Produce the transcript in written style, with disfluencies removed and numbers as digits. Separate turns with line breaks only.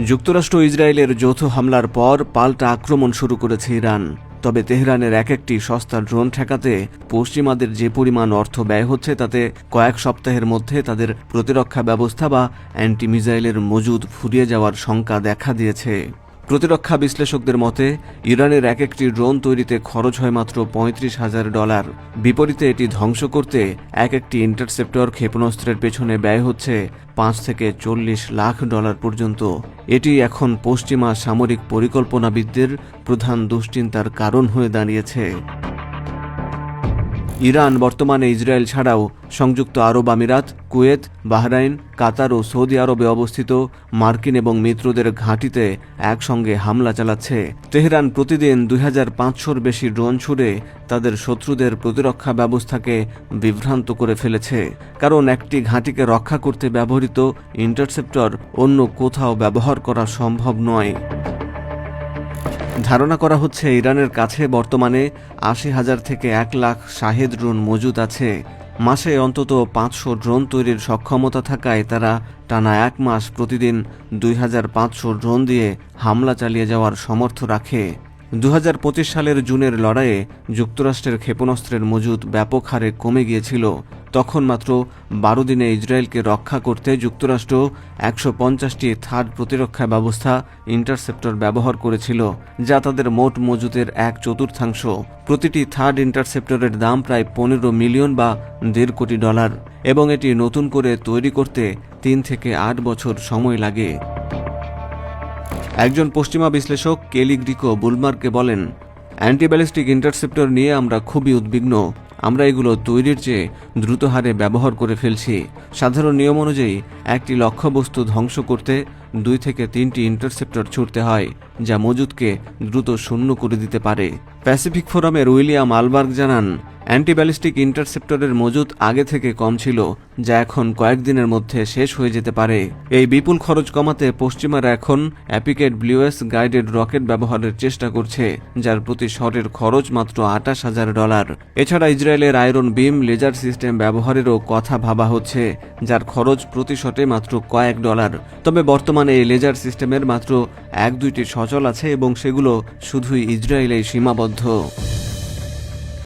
যুক্তরাষ্ট্র ইসরায়েলের যৌথ হামলার পর পাল্টা আক্রমণ শুরু করেছে ইরান। তবে তেহরানের এক একটি সস্তা ড্রোন ঠেকাতে পশ্চিমাদের যে পরিমাণ অর্থ ব্যয় হচ্ছে তাতে কয়েক সপ্তাহের মধ্যে তাদের প্রতিরক্ষা ব্যবস্থা বা অ্যান্টি মিসাইলের মজুদ ফুরিয়ে যাওয়ার শঙ্কা দেখা দিয়েছে। প্রতিরক্ষা বিশ্লেষকদের মতে ইরানের এক একটি ড্রোন তৈরিতে খরচ হয় মাত্র $35,000। বিপরীতে এটি ধ্বংস করতে এক একটি ইন্টারসেপ্টর ক্ষেপণাস্ত্রের পেছনে ব্যয় হচ্ছে $5 থেকে $40 লাখ পর্যন্ত। এটি এখন পশ্চিমা সামরিক পরিকল্পনাবিদদের প্রধান দুশ্চিন্তার কারণ হয়ে দাঁড়িয়েছে। ইরান বর্তমানে ইসরায়েল ছাড়াও সংযুক্ত আরব আমিরাত, কুয়েত, বাহরাইন, কাতার ও সৌদি আরবে অবস্থিত মার্কিন এবং মিত্রদের ঘাঁটিতে একসঙ্গে হামলা চালাচ্ছে। তেহরান প্রতিদিন 2500-র বেশি ড্রোন ছুড়ে তাদের শত্রুদের প্রতিরক্ষা ব্যবস্থাকে বিভ্রান্ত করে ফেলেছে, কারণ একটি ঘাঁটিকে রক্ষা করতে ব্যবহৃত ইন্টারসেপ্টর অন্য কোথাও ব্যবহার করা সম্ভব নয়। ধারণা করা হচ্ছে ইরানের কাছে বর্তমানে 80,000 থেকে 1 লাখ শাহেদ ড্রোন মজুদ আছে। মাসে অন্তত 500 ড্রোন তৈরির সক্ষমতা থাকায় তারা টানা 1 মাস প্রতিদিন 2500 ড্রোন দিয়ে হামলা চালিয়ে যাওয়ার সামর্থ্য রাখে। 2025 সালের জুনের লড়াইয়ে যুক্তরাষ্ট্রের ক্ষেপণাস্ত্রের মজুদ ব্যাপক হারে কমে গিয়েছিল। তখন মাত্র 12 দিনে ইসরায়েলকে রক্ষা করতে যুক্তরাষ্ট্র 150টি থার্ড প্রতিরক্ষা ব্যবস্থা ইন্টারসেপ্টর ব্যবহার করেছিল, যা তাদের মোট মজুদের 1/4। প্রতিটি থার্ড ইন্টারসেপ্টরের দাম প্রায় $15 মিলিয়ন বা $1.5 কোটি, এবং এটি নতুন করে তৈরি করতে 3 থেকে 8 বছর সময় লাগে। একজন পশ্চিমা বিশ্লেষক কেলি গ্রিকো বুলমার্কে বলেন, অ্যান্টিব্যালিস্টিক ইন্টারসেপ্টর নিয়ে আমরা খুবই উদ্বিগ্ন। আমরা এগুলো তৈরির চেয়ে দ্রুত হারে ব্যবহার করে ফেলছি। সাধারণ নিয়ম অনুযায়ী একটি লক্ষ্যবস্তু ধ্বংস করতে 2 থেকে 3টি ইন্টারসেপ্টর ছুড়তে হয়, যা মজুদকে দ্রুত শূন্য করে দিতে পারে। প্যাসিফিক ফোরামের উইলিয়াম আলবার্গ জানান, অ্যান্টিব্যালিস্টিক ইন্টারসেপ্টরের মজুদ আগে থেকে কম ছিল, যা এখন কয়েকদিনের মধ্যে শেষ হয়ে যেতে পারে। এই বিপুল খরচ কমাতে পশ্চিমারা এখন অ্যাপিকেট ব্লিউএস গাইডেড রকেট ব্যবহারের চেষ্টা করছে, যার প্রতি শটের খরচ মাত্র $28,000। এছাড়া ইসরায়েলের আয়রন বিম লেজার সিস্টেম ব্যবহারেরও কথা ভাবা হচ্ছে, যার খরচ প্রতি শটে মাত্র কয়েক ডলার। তবে বর্তমানে এই লেজার সিস্টেমের মাত্র 1-2টি সচল আছে এবং সেগুলো শুধুই ইসরায়েলেই সীমাবদ্ধ।